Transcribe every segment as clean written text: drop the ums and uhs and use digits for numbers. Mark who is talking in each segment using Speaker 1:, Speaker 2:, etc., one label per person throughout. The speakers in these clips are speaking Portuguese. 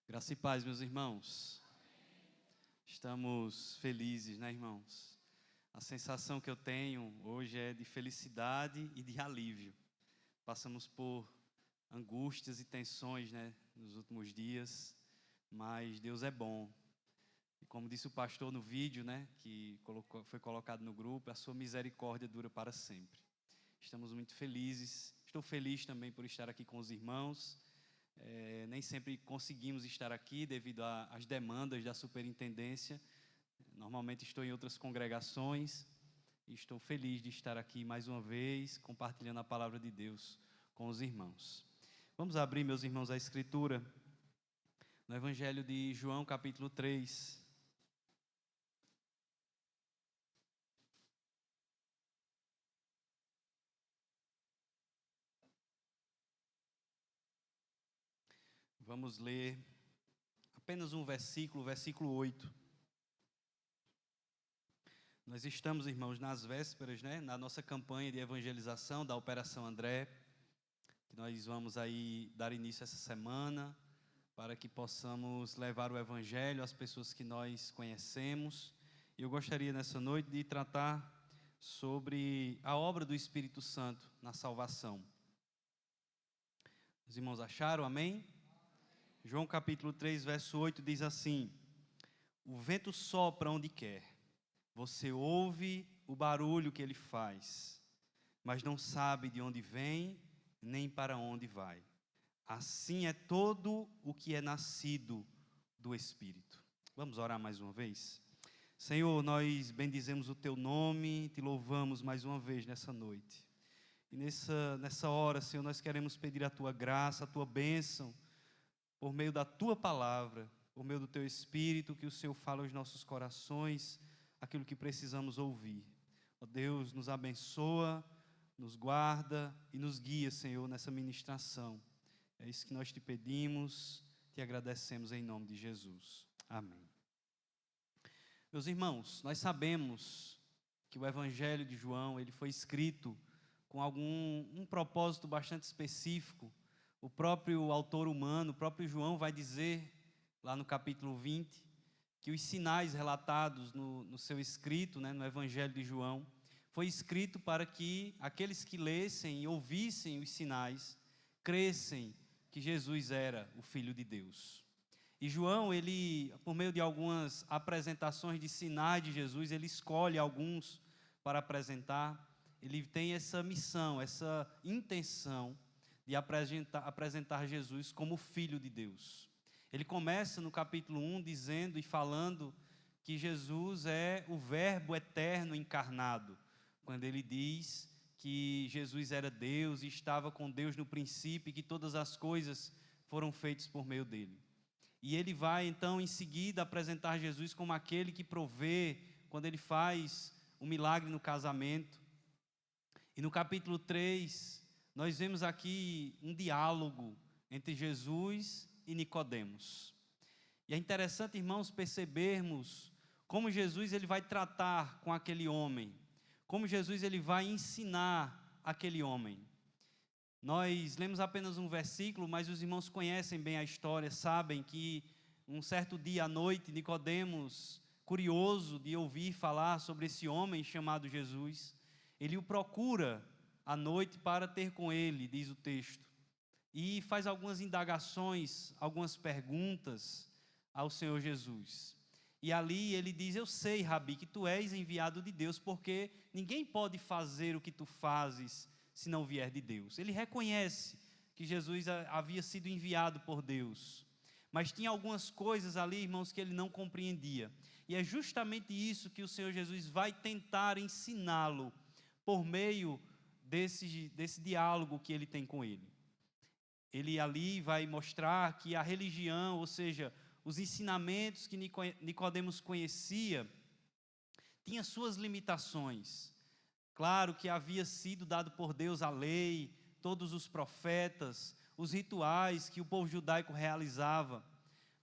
Speaker 1: Graça e paz, meus irmãos. Estamos felizes, né, irmãos? A sensação que eu tenho hoje é de felicidade e de alívio. Passamos por angústias e tensões, né, nos últimos dias, mas Deus é bom. E como disse o pastor no vídeo, né, que foi colocado no grupo, a sua misericórdia dura para sempre. Estamos muito felizes. Estou feliz também por estar aqui com os irmãos. Nem sempre conseguimos estar aqui devido às demandas da superintendência. Normalmente estou em outras congregações e estou feliz de estar aqui mais uma vez, compartilhando a palavra de Deus com os irmãos. Vamos abrir, meus irmãos, a Escritura no Evangelho de João, capítulo 3. Vamos ler apenas um versículo, versículo 8. Nós estamos, irmãos, nas vésperas, né, na nossa campanha de evangelização da Operação André, que nós vamos aí dar início essa semana, para que possamos levar o Evangelho às pessoas que nós conhecemos. E eu gostaria nessa noite de tratar sobre a obra do Espírito Santo na salvação. Os irmãos acharam? Amém? João capítulo 3, verso 8 diz assim: o vento sopra onde quer, você ouve o barulho que ele faz, mas não sabe de onde vem, nem para onde vai. Assim é todo o que é nascido do Espírito. Vamos orar mais uma vez? Senhor, nós bendizemos o Teu nome, Te louvamos mais uma vez nessa noite. E nessa hora, Senhor, nós queremos pedir a Tua graça, a Tua bênção, por meio da Tua palavra, por meio do Teu Espírito, que o Senhor fala aos nossos corações, aquilo que precisamos ouvir. Ó Deus, nos abençoa, nos guarda e nos guia, Senhor, nessa ministração. É isso que nós te pedimos, te agradecemos em nome de Jesus. Amém. Meus irmãos, nós sabemos que o Evangelho de João, ele foi escrito com um propósito bastante específico. O próprio autor humano, o próprio João vai dizer, lá no capítulo 20, que os sinais relatados no seu escrito, né, no Evangelho de João, foi escrito para que aqueles que lessem e ouvissem os sinais, crescem que Jesus era o Filho de Deus. E João, ele, por meio de algumas apresentações de sinais de Jesus, ele escolhe alguns para apresentar. Ele tem essa missão, essa intenção de apresentar Jesus como Filho de Deus. Ele começa no capítulo 1 dizendo e falando que Jesus é o Verbo eterno encarnado, quando ele diz que Jesus era Deus e estava com Deus no princípio e que todas as coisas foram feitas por meio dele. E ele vai então em seguida apresentar Jesus como aquele que provê, quando ele faz um milagre no casamento. E no capítulo 3, nós vemos aqui um diálogo entre Jesus e Nicodemos. E é interessante, irmãos, percebermos como Jesus ele vai tratar com aquele homem, como Jesus ele vai ensinar aquele homem. Nós lemos apenas um versículo, mas os irmãos conhecem bem a história, sabem que um certo dia à noite, Nicodemos, curioso de ouvir falar sobre esse homem chamado Jesus, ele o procura à noite para ter com ele, diz o texto, e faz algumas indagações, algumas perguntas ao Senhor Jesus. E ali ele diz: eu sei, Rabi, que tu és enviado de Deus, porque ninguém pode fazer o que tu fazes se não vier de Deus. Ele reconhece que Jesus havia sido enviado por Deus, mas tinha algumas coisas ali, irmãos, que ele não compreendia. E é justamente isso que o Senhor Jesus vai tentar ensiná-lo por meio desse diálogo que ele tem com ele. Ele ali vai mostrar que a religião, ou seja, os ensinamentos que Nicodemos conhecia, tinha suas limitações. Claro que havia sido dado por Deus a lei, todos os profetas, os rituais que o povo judaico realizava.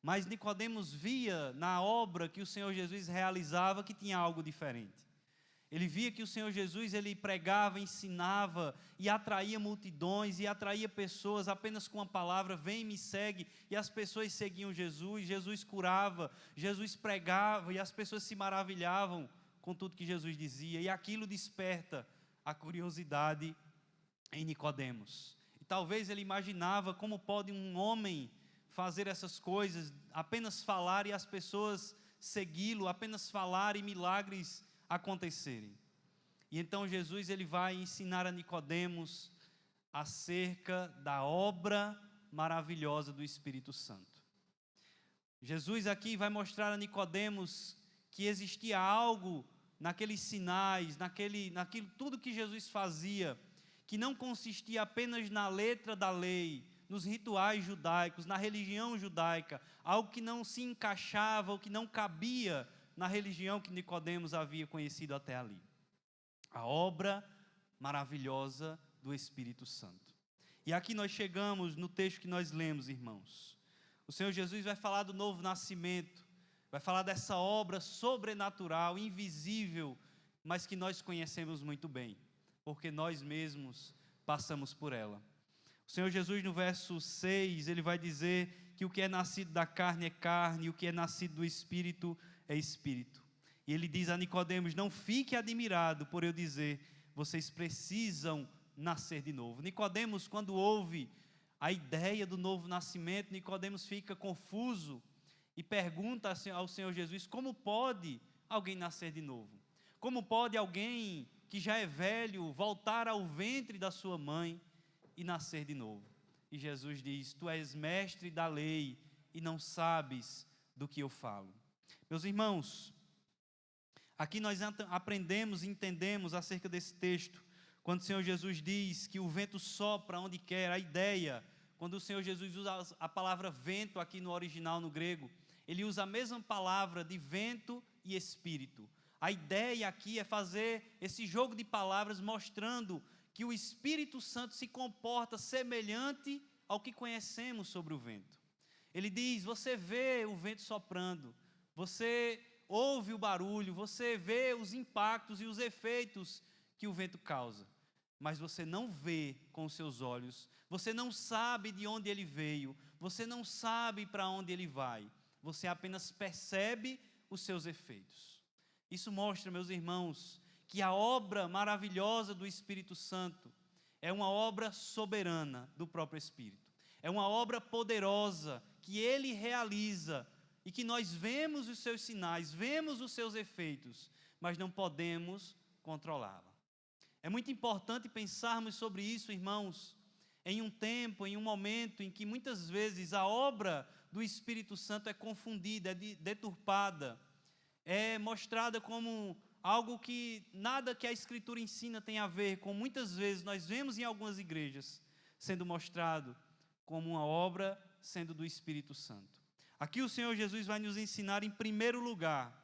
Speaker 1: Mas Nicodemos via na obra que o Senhor Jesus realizava que tinha algo diferente. Ele via que o Senhor Jesus, ele pregava, ensinava e atraía multidões e atraía pessoas apenas com a palavra, vem e me segue, e as pessoas seguiam Jesus, Jesus curava, Jesus pregava e as pessoas se maravilhavam com tudo que Jesus dizia, e aquilo desperta a curiosidade em Nicodemos. E talvez ele imaginava como pode um homem fazer essas coisas, apenas falar e as pessoas segui-lo, apenas falar e milagres acontecerem. E então Jesus ele vai ensinar a Nicodemos acerca da obra maravilhosa do Espírito Santo. Jesus aqui vai mostrar a Nicodemos que existia algo naqueles sinais, naquilo tudo que Jesus fazia, que não consistia apenas na letra da lei, nos rituais judaicos, na religião judaica, algo que não se encaixava, ou que não cabia na religião que Nicodemos havia conhecido até ali. A obra maravilhosa do Espírito Santo. E aqui nós chegamos no texto que nós lemos, irmãos. O Senhor Jesus vai falar do novo nascimento, vai falar dessa obra sobrenatural, invisível, mas que nós conhecemos muito bem, porque nós mesmos passamos por ela. O Senhor Jesus, no verso 6, ele vai dizer que o que é nascido da carne é carne, e o que é nascido do Espírito é Espírito. E ele diz a Nicodemos: não fique admirado por eu dizer, vocês precisam nascer de novo. Nicodemos, quando ouve a ideia do novo nascimento, Nicodemos fica confuso e pergunta ao Senhor Jesus: como pode alguém nascer de novo? Como pode alguém que já é velho voltar ao ventre da sua mãe e nascer de novo? E Jesus diz: tu és mestre da lei e não sabes do que eu falo. Meus irmãos, aqui nós aprendemos e entendemos acerca desse texto, quando o Senhor Jesus diz que o vento sopra onde quer. A ideia, quando o Senhor Jesus usa a palavra vento aqui no original, no grego, ele usa a mesma palavra de vento e espírito. A ideia aqui é fazer esse jogo de palavras mostrando que o Espírito Santo se comporta semelhante ao que conhecemos sobre o vento. Ele diz: você vê o vento soprando, você ouve o barulho, você vê os impactos e os efeitos que o vento causa, mas você não vê com os seus olhos, você não sabe de onde ele veio, você não sabe para onde ele vai, você apenas percebe os seus efeitos. Isso mostra, meus irmãos, que a obra maravilhosa do Espírito Santo é uma obra soberana do próprio Espírito. É uma obra poderosa que Ele realiza e que nós vemos os seus sinais, vemos os seus efeitos, mas não podemos controlá-la. É muito importante pensarmos sobre isso, irmãos, em um tempo, em um momento em que muitas vezes a obra do Espírito Santo é confundida, é deturpada, é mostrada como algo que nada que a Escritura ensina tem a ver com. Muitas vezes nós vemos em algumas igrejas sendo mostrado como uma obra sendo do Espírito Santo. Aqui o Senhor Jesus vai nos ensinar, em primeiro lugar,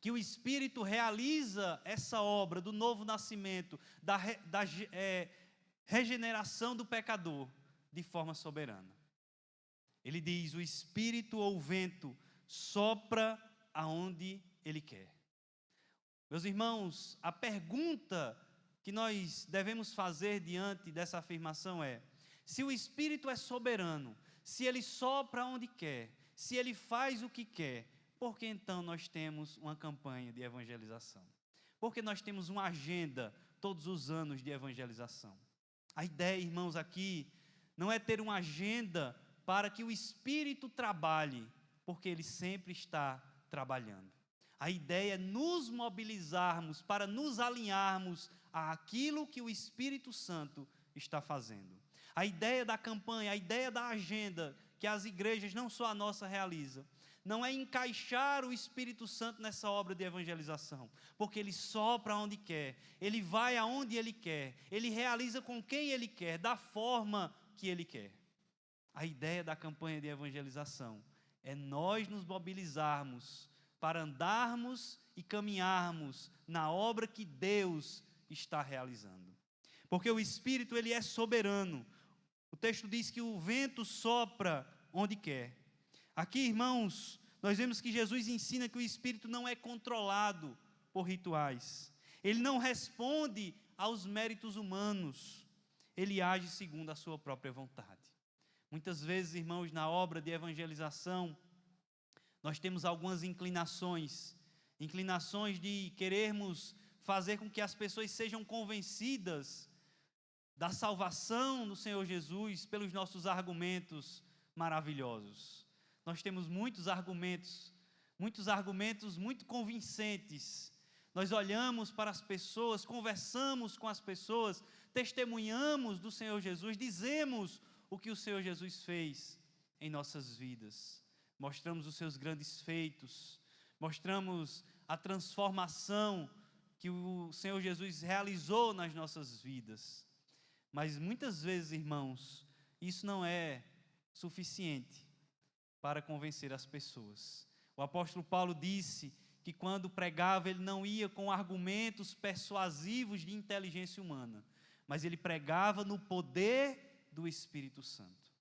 Speaker 1: que o Espírito realiza essa obra do novo nascimento, da regeneração do pecador, de forma soberana. Ele diz: o Espírito ou o vento sopra aonde Ele quer. Meus irmãos, a pergunta que nós devemos fazer diante dessa afirmação é: se o Espírito é soberano, se Ele sopra onde quer, se Ele faz o que quer, por que então nós temos uma campanha de evangelização? Por que nós temos uma agenda todos os anos de evangelização? A ideia, irmãos, aqui não é ter uma agenda para que o Espírito trabalhe, porque Ele sempre está trabalhando. A ideia é nos mobilizarmos para nos alinharmos àquilo que o Espírito Santo está fazendo. A ideia da campanha, a ideia da agenda que as igrejas, não só a nossa, realizam, não é encaixar o Espírito Santo nessa obra de evangelização, porque Ele sopra onde quer, Ele vai aonde Ele quer, Ele realiza com quem Ele quer, da forma que Ele quer. A ideia da campanha de evangelização é nós nos mobilizarmos para andarmos e caminharmos na obra que Deus está realizando. Porque o Espírito, Ele é soberano. O texto diz que o vento sopra onde quer. Aqui, irmãos, nós vemos que Jesus ensina que o Espírito não é controlado por rituais. Ele não responde aos méritos humanos, ele age segundo a sua própria vontade. Muitas vezes, irmãos, na obra de evangelização, nós temos algumas inclinações de querermos fazer com que as pessoas sejam convencidas da salvação do Senhor Jesus pelos nossos argumentos maravilhosos. Nós temos muitos argumentos muito convincentes. Nós olhamos para as pessoas, conversamos com as pessoas, testemunhamos do Senhor Jesus, dizemos o que o Senhor Jesus fez em nossas vidas. Mostramos os seus grandes feitos, mostramos a transformação que o Senhor Jesus realizou nas nossas vidas. Mas muitas vezes, irmãos, isso não é suficiente para convencer as pessoas. O apóstolo Paulo disse que quando pregava, ele não ia com argumentos persuasivos de inteligência humana, mas ele pregava no poder do Espírito Santo.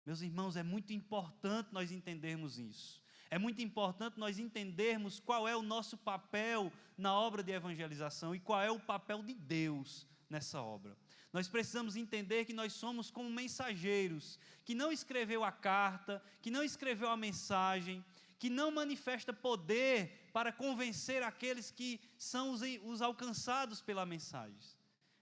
Speaker 1: Meus irmãos, é muito importante nós entendermos isso. É muito importante nós entendermos qual é o nosso papel na obra de evangelização e qual é o papel de Deus nessa obra. Nós precisamos entender que nós somos como mensageiros, que não escreveu a carta, que não escreveu a mensagem, que não manifesta poder para convencer aqueles que são os alcançados pela mensagem.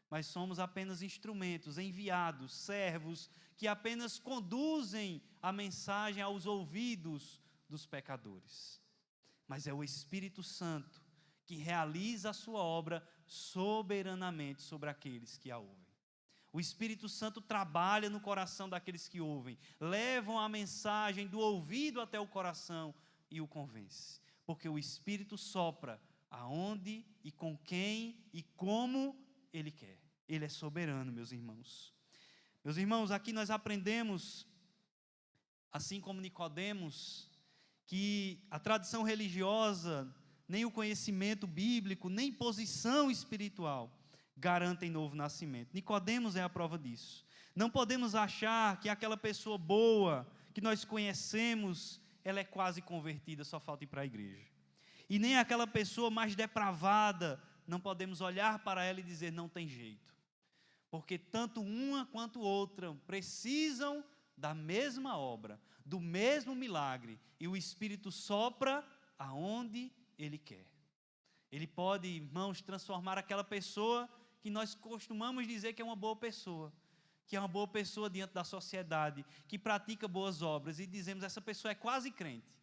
Speaker 1: Mas somos apenas instrumentos, enviados, servos, que apenas conduzem a mensagem aos ouvidos dos pecadores. Mas é o Espírito Santo que realiza a sua obra soberanamente sobre aqueles que a ouvem. O Espírito Santo trabalha no coração daqueles que ouvem, levam a mensagem do ouvido até o coração e o convence. Porque o Espírito sopra aonde e com quem e como Ele quer. Ele é soberano, meus irmãos. Meus irmãos, aqui nós aprendemos, assim como Nicodemos, que a tradição religiosa, nem o conhecimento bíblico, nem posição espiritual garantem novo nascimento. Nicodemos é a prova disso. Não podemos achar que aquela pessoa boa que nós conhecemos, ela é quase convertida, só falta ir para a igreja. E nem aquela pessoa mais depravada, não podemos olhar para ela e dizer não tem jeito. Porque tanto uma quanto outra precisam da mesma obra, do mesmo milagre, e o Espírito sopra aonde Ele quer. Ele pode, irmãos, transformar aquela pessoa que nós costumamos dizer que é uma boa pessoa, que é uma boa pessoa diante da sociedade, que pratica boas obras, e dizemos essa pessoa é quase crente.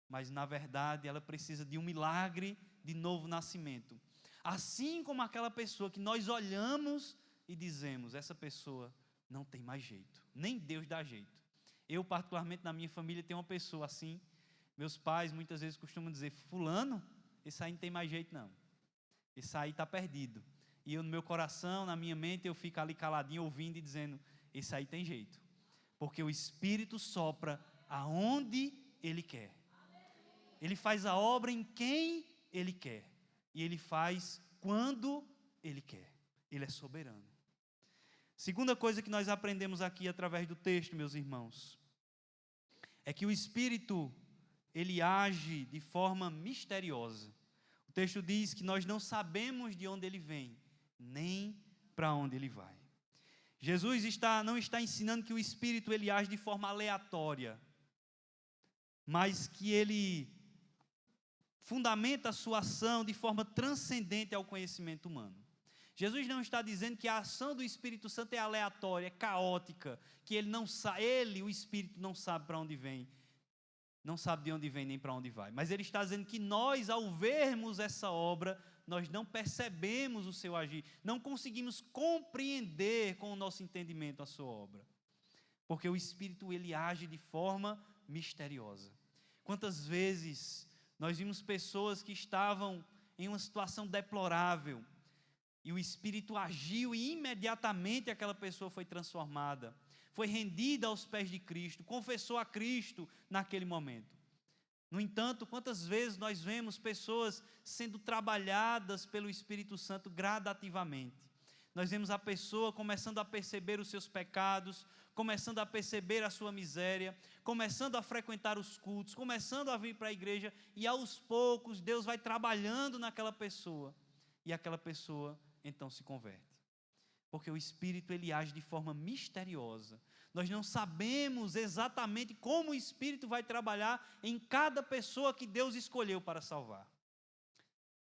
Speaker 1: Mas, na verdade, ela precisa de um milagre de novo nascimento. Assim como aquela pessoa que nós olhamos e dizemos, essa pessoa não tem mais jeito, nem Deus dá jeito. Eu, particularmente, na minha família, tenho uma pessoa assim. Meus pais muitas vezes costumam dizer, fulano, esse aí não tem mais jeito não. Esse aí está perdido. E eu, no meu coração, na minha mente, eu fico ali caladinho, ouvindo e dizendo, esse aí tem jeito. Porque o Espírito sopra aonde Ele quer. Ele faz a obra em quem Ele quer. E Ele faz quando Ele quer. Ele é soberano. Segunda coisa que nós aprendemos aqui através do texto, meus irmãos, é que o Espírito, ele age de forma misteriosa. O texto diz que nós não sabemos de onde ele vem, nem para onde ele vai. Jesus não está ensinando que o Espírito ele age de forma aleatória, mas que ele fundamenta a sua ação de forma transcendente ao conhecimento humano. Jesus não está dizendo que a ação do Espírito Santo é aleatória, é caótica, que o Espírito não sabe para onde vem, não sabe de onde vem nem para onde vai. Mas ele está dizendo que nós, ao vermos essa obra, nós não percebemos o seu agir, não conseguimos compreender com o nosso entendimento a sua obra. Porque o Espírito ele age de forma misteriosa. Quantas vezes nós vimos pessoas que estavam em uma situação deplorável, e o Espírito agiu e imediatamente aquela pessoa foi transformada, foi rendida aos pés de Cristo, confessou a Cristo naquele momento. No entanto, quantas vezes nós vemos pessoas sendo trabalhadas pelo Espírito Santo gradativamente. nós vemos a pessoa começando a perceber os seus pecados, começando a perceber a sua miséria, começando a frequentar os cultos, começando a vir para a igreja, e aos poucos Deus vai trabalhando naquela pessoa, e aquela pessoa então se converte. Porque o Espírito, ele age de forma misteriosa. Nós não sabemos exatamente como o Espírito vai trabalhar em cada pessoa que Deus escolheu para salvar.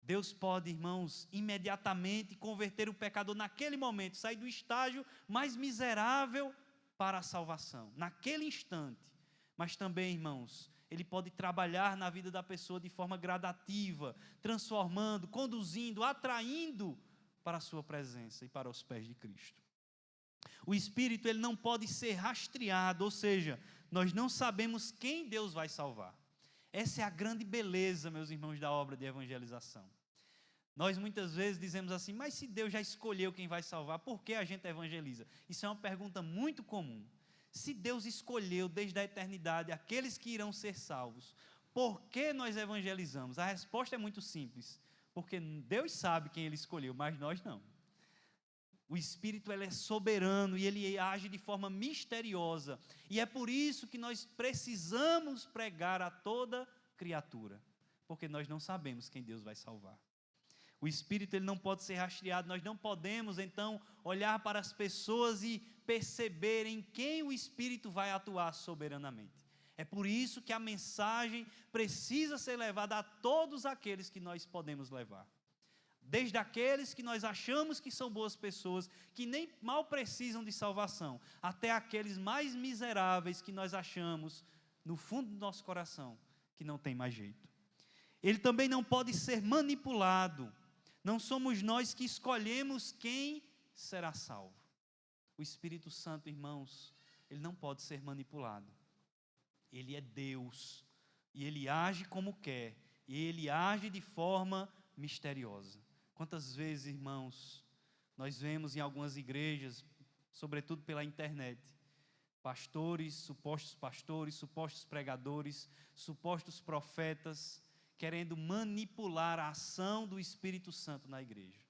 Speaker 1: Deus pode, irmãos, imediatamente converter o pecador naquele momento, sair do estágio mais miserável para a salvação, naquele instante. Mas também, irmãos, Ele pode trabalhar na vida da pessoa de forma gradativa, transformando, conduzindo, atraindo para a sua presença e para os pés de Cristo. O Espírito, ele não pode ser rastreado, ou seja, nós não sabemos quem Deus vai salvar. Essa é a grande beleza, meus irmãos, da obra de evangelização. Nós muitas vezes dizemos assim, mas se Deus já escolheu quem vai salvar, por que a gente evangeliza? Isso é uma pergunta muito comum. Se Deus escolheu desde a eternidade aqueles que irão ser salvos, por que nós evangelizamos? A resposta é muito simples, porque Deus sabe quem Ele escolheu, mas nós não. O Espírito, ele é soberano e ele age de forma misteriosa, e é por isso que nós precisamos pregar a toda criatura, porque nós não sabemos quem Deus vai salvar. O Espírito, ele não pode ser rastreado, nós não podemos então olhar para as pessoas e perceber em quem o Espírito vai atuar soberanamente. É por isso que a mensagem precisa ser levada a todos aqueles que nós podemos levar. Desde aqueles que nós achamos que são boas pessoas, que nem mal precisam de salvação, até aqueles mais miseráveis que nós achamos, no fundo do nosso coração, que não tem mais jeito. Ele também não pode ser manipulado. Não somos nós que escolhemos quem será salvo. O Espírito Santo, irmãos, ele não pode ser manipulado. Ele é Deus, e ele age como quer, e ele age de forma misteriosa. Quantas vezes, irmãos, nós vemos em algumas igrejas, sobretudo pela internet, pastores, supostos pregadores, supostos profetas, querendo manipular a ação do Espírito Santo na igreja.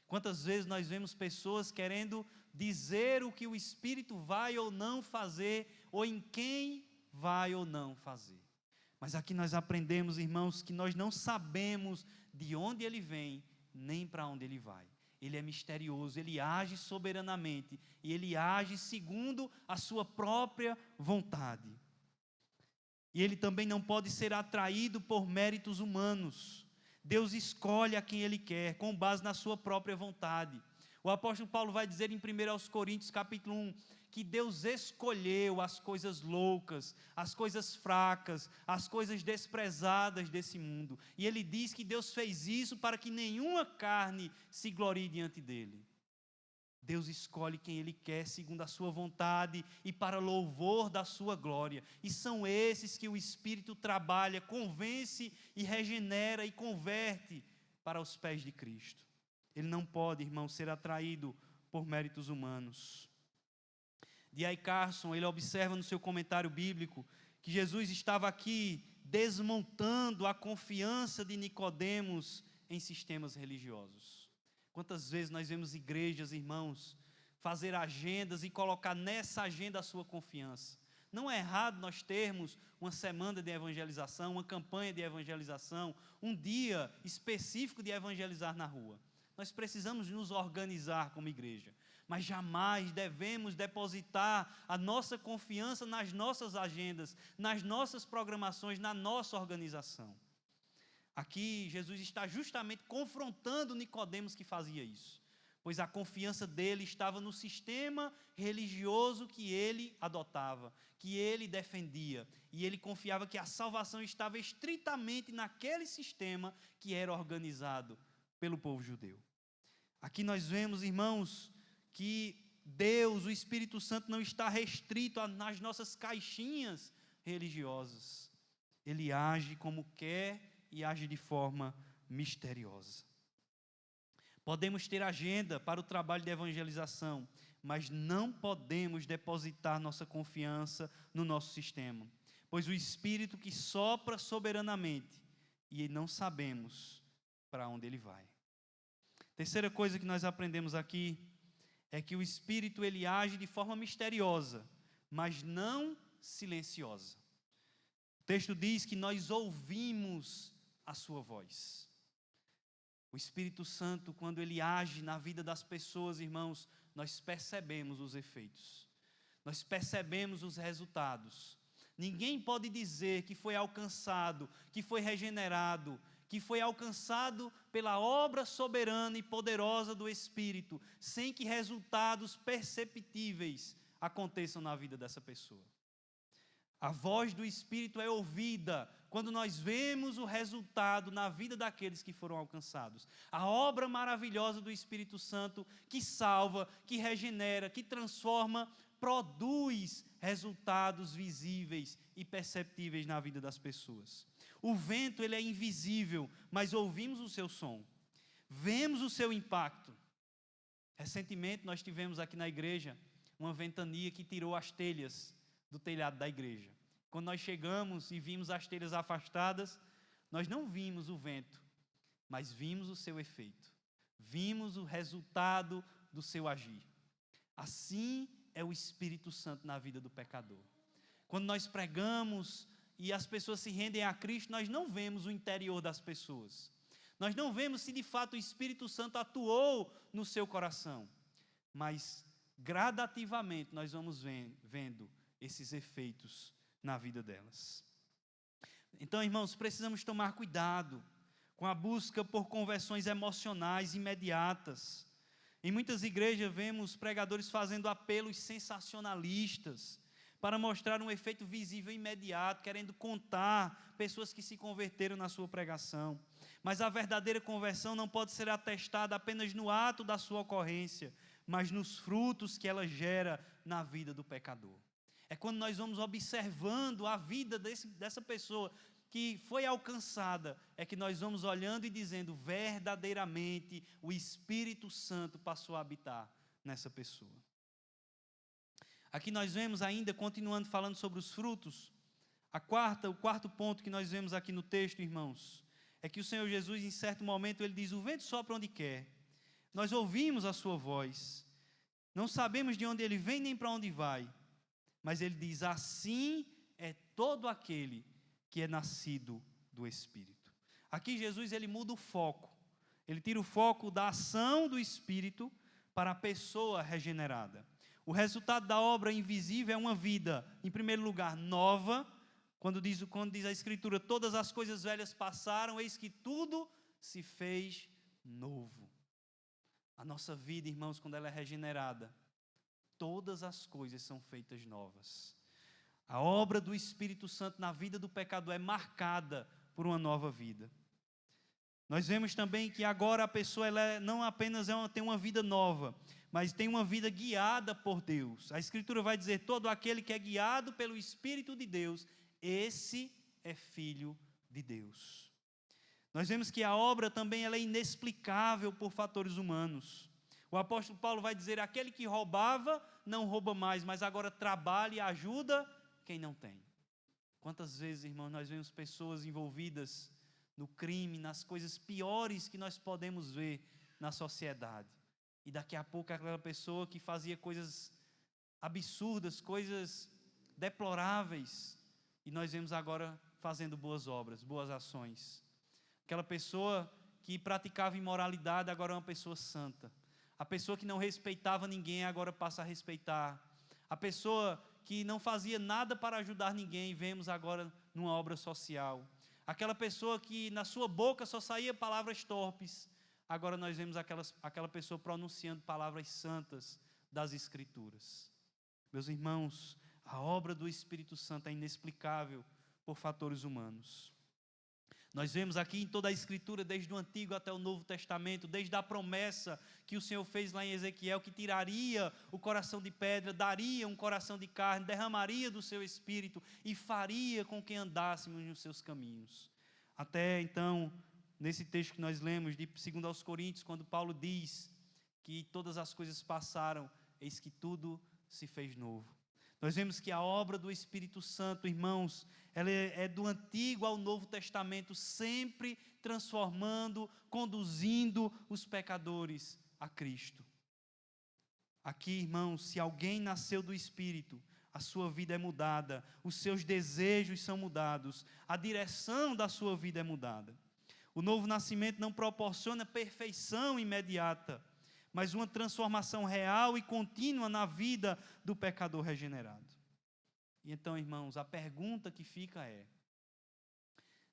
Speaker 1: Quantas vezes nós vemos pessoas querendo dizer o que o Espírito vai ou não fazer, ou em quem vai ou não fazer. Mas aqui nós aprendemos, irmãos, que nós não sabemos de onde ele vem, nem para onde ele vai. Ele é misterioso, ele age soberanamente, e ele age segundo a sua própria vontade. E ele também não pode ser atraído por méritos humanos. Deus escolhe a quem Ele quer, com base na sua própria vontade. O apóstolo Paulo vai dizer em 1 Coríntios capítulo 1, que Deus escolheu as coisas loucas, as coisas fracas, as coisas desprezadas desse mundo. E ele diz que Deus fez isso para que nenhuma carne se glorie diante dele. Deus escolhe quem Ele quer segundo a sua vontade e para louvor da sua glória. E são esses que o Espírito trabalha, convence e regenera e converte para os pés de Cristo. Ele não pode, irmão, ser atraído por méritos humanos. D.A. Carson, ele observa no seu comentário bíblico que Jesus estava aqui desmontando a confiança de Nicodemos em sistemas religiosos. Quantas vezes nós vemos igrejas, irmãos, fazer agendas e colocar nessa agenda a sua confiança. Não é errado nós termos uma semana de evangelização, uma campanha de evangelização, um dia específico de evangelizar na rua. Nós precisamos nos organizar como igreja, mas jamais devemos depositar a nossa confiança nas nossas agendas, nas nossas programações, na nossa organização. Aqui Jesus está justamente confrontando Nicodemos que fazia isso, pois a confiança dele estava no sistema religioso que ele adotava, que ele defendia, e ele confiava que a salvação estava estritamente naquele sistema que era organizado pelo povo judeu. Aqui nós vemos, irmãos, que Deus, o Espírito Santo, não está restrito nas nossas caixinhas religiosas. Ele age como quer e age de forma misteriosa. Podemos ter agenda para o trabalho de evangelização, mas não podemos depositar nossa confiança no nosso sistema, pois o Espírito que sopra soberanamente e não sabemos para onde ele vai. Terceira coisa que nós aprendemos aqui é que o Espírito ele age de forma misteriosa, mas não silenciosa. O texto diz que nós ouvimos a sua voz. O Espírito Santo, quando ele age na vida das pessoas, irmãos, nós percebemos os efeitos. Nós percebemos os resultados. Ninguém pode dizer que foi alcançado, que foi regenerado, que foi alcançado pela obra soberana e poderosa do Espírito, sem que resultados perceptíveis aconteçam na vida dessa pessoa. A voz do Espírito é ouvida quando nós vemos o resultado na vida daqueles que foram alcançados. A obra maravilhosa do Espírito Santo que salva, que regenera, que transforma, produz resultados visíveis e perceptíveis na vida das pessoas. O vento ele é invisível, mas ouvimos o seu som. Vemos o seu impacto. Recentemente nós tivemos aqui na igreja uma ventania que tirou as telhas do telhado da igreja. Quando nós chegamos e vimos as telhas afastadas, nós não vimos o vento, mas vimos o seu efeito. Vimos o resultado do seu agir. Assim é o Espírito Santo na vida do pecador. Quando nós pregamos e as pessoas se rendem a Cristo, nós não vemos o interior das pessoas. Nós não vemos se de fato o Espírito Santo atuou no seu coração. Mas gradativamente nós vamos vendo esses efeitos na vida delas. Então, irmãos, precisamos tomar cuidado com a busca por conversões emocionais imediatas. Em muitas igrejas vemos pregadores fazendo apelos sensacionalistas para mostrar um efeito visível imediato, querendo contar pessoas que se converteram na sua pregação. Mas a verdadeira conversão não pode ser atestada apenas no ato da sua ocorrência, mas nos frutos que ela gera na vida do pecador. É quando nós vamos observando a vida dessa pessoa que foi alcançada, é que nós vamos olhando e dizendo, verdadeiramente o Espírito Santo passou a habitar nessa pessoa. Aqui nós vemos ainda, continuando falando sobre os frutos, o quarto ponto que nós vemos aqui no texto, irmãos, é que o Senhor Jesus, em certo momento, ele diz, o vento sopra onde quer, nós ouvimos a sua voz, não sabemos de onde ele vem nem para onde vai, mas ele diz, assim é todo aquele que é nascido do Espírito. Aqui Jesus ele muda o foco, ele tira o foco da ação do Espírito para a pessoa regenerada. O resultado da obra invisível é uma vida, em primeiro lugar, nova, quando diz a Escritura, todas as coisas velhas passaram, eis que tudo se fez novo. A nossa vida, irmãos, quando ela é regenerada, todas as coisas são feitas novas. A obra do Espírito Santo na vida do pecador é marcada por uma nova vida. Nós vemos também que agora a pessoa ela não apenas tem uma vida nova, mas tem uma vida guiada por Deus. A Escritura vai dizer, todo aquele que é guiado pelo Espírito de Deus, esse é filho de Deus. Nós vemos que a obra também ela é inexplicável por fatores humanos. O apóstolo Paulo vai dizer, aquele que roubava, não rouba mais, mas agora trabalha e ajuda quem não tem. Quantas vezes, irmãos, nós vemos pessoas envolvidas no crime, nas coisas piores que nós podemos ver na sociedade. E daqui a pouco aquela pessoa que fazia coisas absurdas, coisas deploráveis, e nós vemos agora fazendo boas obras, boas ações. Aquela pessoa que praticava imoralidade, agora é uma pessoa santa. A pessoa que não respeitava ninguém, agora passa a respeitar. A pessoa que não fazia nada para ajudar ninguém, vemos agora numa obra social. Aquela pessoa que na sua boca só saía palavras torpes, agora nós vemos aquela pessoa pronunciando palavras santas das Escrituras. Meus irmãos, a obra do Espírito Santo é inexplicável por fatores humanos. Nós vemos aqui em toda a Escritura, desde o Antigo até o Novo Testamento, desde a promessa que o Senhor fez lá em Ezequiel, que tiraria o coração de pedra, daria um coração de carne, derramaria do seu Espírito e faria com que andássemos nos seus caminhos. Até então, nesse texto que nós lemos, de 2 aos Coríntios, quando Paulo diz que todas as coisas passaram, eis que tudo se fez novo. Nós vemos que a obra do Espírito Santo, irmãos, ela é do Antigo ao Novo Testamento, sempre transformando, conduzindo os pecadores a Cristo. Aqui, irmãos, se alguém nasceu do Espírito, a sua vida é mudada, os seus desejos são mudados, a direção da sua vida é mudada. O novo nascimento não proporciona perfeição imediata, mas uma transformação real e contínua na vida do pecador regenerado. E então, irmãos, a pergunta que fica é: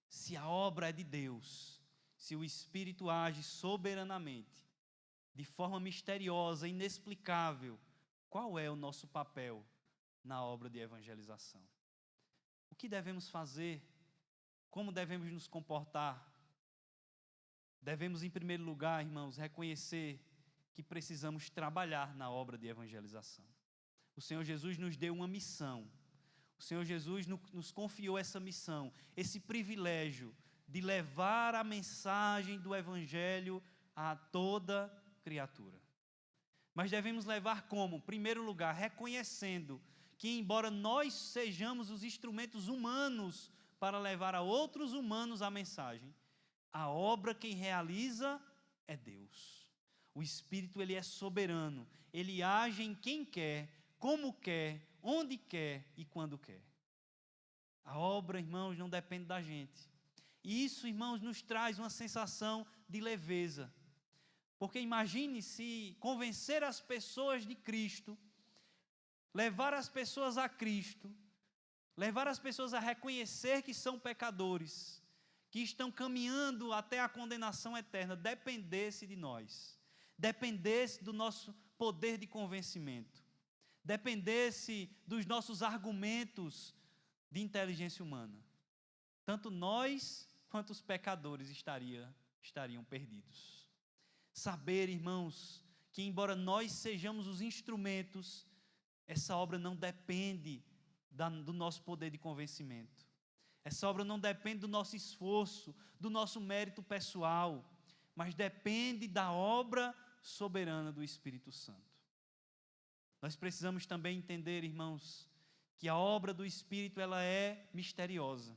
Speaker 1: se a obra é de Deus, se o Espírito age soberanamente, de forma misteriosa, inexplicável, qual é o nosso papel na obra de evangelização? O que devemos fazer? Como devemos nos comportar? Devemos, em primeiro lugar, irmãos, reconhecer que precisamos trabalhar na obra de evangelização. O Senhor Jesus nos deu uma missão. O Senhor Jesus nos confiou essa missão, esse privilégio de levar a mensagem do Evangelho a toda criatura. Mas devemos levar como? Em primeiro lugar, reconhecendo que, embora nós sejamos os instrumentos humanos para levar a outros humanos a mensagem, a obra quem realiza é Deus. O Espírito, ele é soberano, ele age em quem quer, como quer, onde quer e quando quer. A obra, irmãos, não depende da gente. E isso, irmãos, nos traz uma sensação de leveza. Porque imagine se convencer as pessoas de Cristo, levar as pessoas a Cristo, levar as pessoas a reconhecer que são pecadores, que estão caminhando até a condenação eterna, dependesse de nós, dependesse do nosso poder de convencimento, dependesse dos nossos argumentos de inteligência humana. Tanto nós quanto os pecadores estariam perdidos. Saber, irmãos, que embora nós sejamos os instrumentos, essa obra não depende do nosso poder de convencimento. Essa obra não depende do nosso esforço, do nosso mérito pessoal, mas depende da obra soberana do Espírito Santo. Nós precisamos também entender, irmãos, que a obra do Espírito, ela é misteriosa.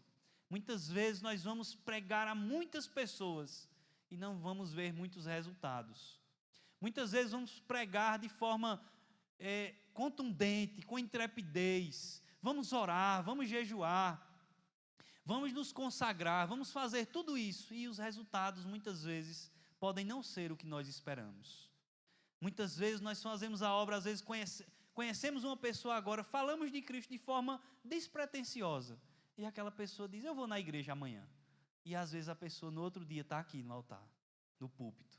Speaker 1: Muitas vezes nós vamos pregar a muitas pessoas e não vamos ver muitos resultados. Muitas vezes vamos pregar de forma contundente, com intrepidez. Vamos orar, vamos jejuar, vamos nos consagrar, vamos fazer tudo isso e os resultados muitas vezes podem não ser o que nós esperamos. Muitas vezes nós fazemos a obra, às vezes conhecemos uma pessoa agora, falamos de Cristo de forma despretensiosa e aquela pessoa diz: eu vou na igreja amanhã. E às vezes a pessoa no outro dia está aqui no altar, no púlpito,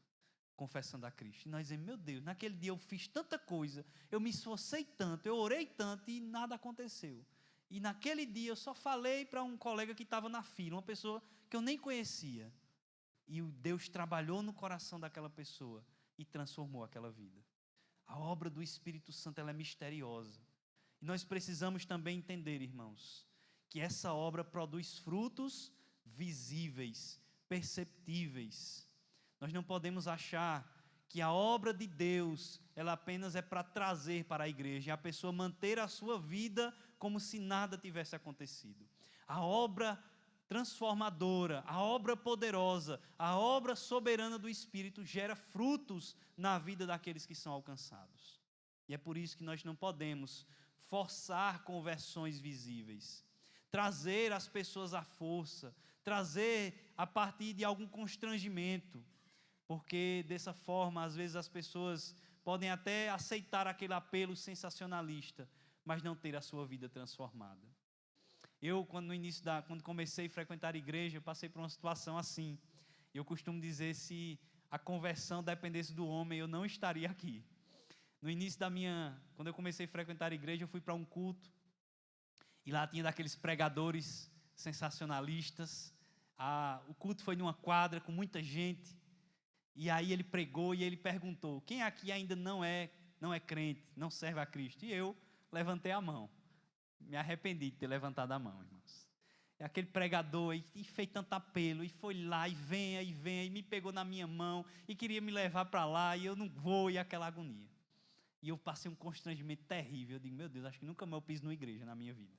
Speaker 1: confessando a Cristo. E nós dizemos: meu Deus, naquele dia eu fiz tanta coisa, eu me esforcei tanto, eu orei tanto e nada aconteceu. E naquele dia eu só falei para um colega que estava na fila, uma pessoa que eu nem conhecia. E Deus trabalhou no coração daquela pessoa e transformou aquela vida. A obra do Espírito Santo, ela é misteriosa. E nós precisamos também entender, irmãos, que essa obra produz frutos visíveis, perceptíveis. Nós não podemos achar que a obra de Deus, ela apenas é para trazer para a igreja, e a pessoa manter a sua vida como se nada tivesse acontecido. A obra transformadora, a obra poderosa, a obra soberana do Espírito gera frutos na vida daqueles que são alcançados. E é por isso que nós não podemos forçar conversões visíveis, trazer as pessoas à força, trazer a partir de algum constrangimento, porque dessa forma, às vezes as pessoas podem até aceitar aquele apelo sensacionalista, mas não ter a sua vida transformada. Eu, quando comecei a frequentar a igreja, eu passei por uma situação assim. Eu costumo dizer, se a conversão dependesse do homem, eu não estaria aqui. No início quando eu comecei a frequentar a igreja, eu fui para um culto, e lá tinha daqueles pregadores sensacionalistas. O culto foi numa quadra com muita gente, e aí ele pregou e ele perguntou: quem aqui ainda não é crente, não serve a Cristo? E eu levantei a mão. Me arrependi de ter levantado a mão, irmãos. E aquele pregador e fez tanto apelo, e foi lá, e venha, e me pegou na minha mão, e queria me levar para lá, e eu não vou, e aquela agonia. E eu passei um constrangimento terrível. Eu digo: meu Deus, acho que nunca mais eu piso numa igreja na minha vida.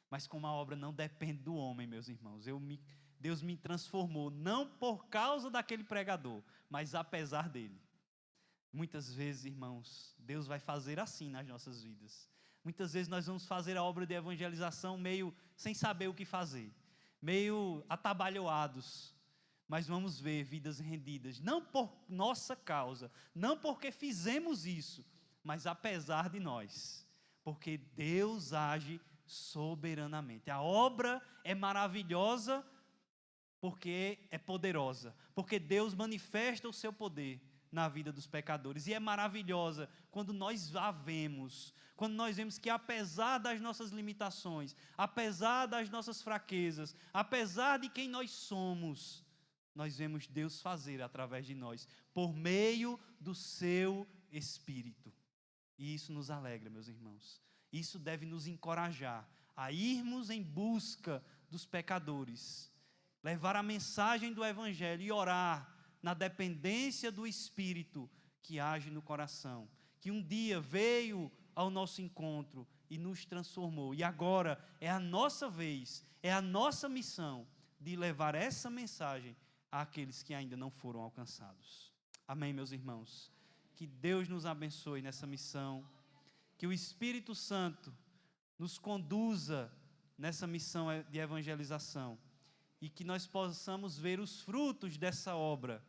Speaker 1: Mas como a obra não depende do homem, meus irmãos, Deus me transformou, não por causa daquele pregador, mas apesar dele. Muitas vezes, irmãos, Deus vai fazer assim nas nossas vidas. Muitas vezes nós vamos fazer a obra de evangelização meio sem saber o que fazer, meio atabalhoados, mas vamos ver vidas rendidas, não por nossa causa, não porque fizemos isso, mas apesar de nós, porque Deus age soberanamente. A obra é maravilhosa porque é poderosa, porque Deus manifesta o seu poder na vida dos pecadores, e é maravilhosa quando nós a vemos, quando nós vemos que apesar das nossas limitações, apesar das nossas fraquezas, apesar de quem nós somos, nós vemos Deus fazer através de nós, por meio do seu Espírito, e isso nos alegra, meus irmãos. Isso deve nos encorajar a irmos em busca dos pecadores, levar a mensagem do Evangelho e orar na dependência do Espírito que age no coração, que um dia veio ao nosso encontro e nos transformou, e agora é a nossa vez, é a nossa missão de levar essa mensagem àqueles que ainda não foram alcançados. Amém, meus irmãos? Que Deus nos abençoe nessa missão, que o Espírito Santo nos conduza nessa missão de evangelização, e que nós possamos ver os frutos dessa obra,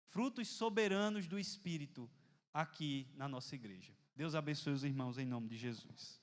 Speaker 1: frutos soberanos do Espírito aqui na nossa igreja. Deus abençoe os irmãos em nome de Jesus.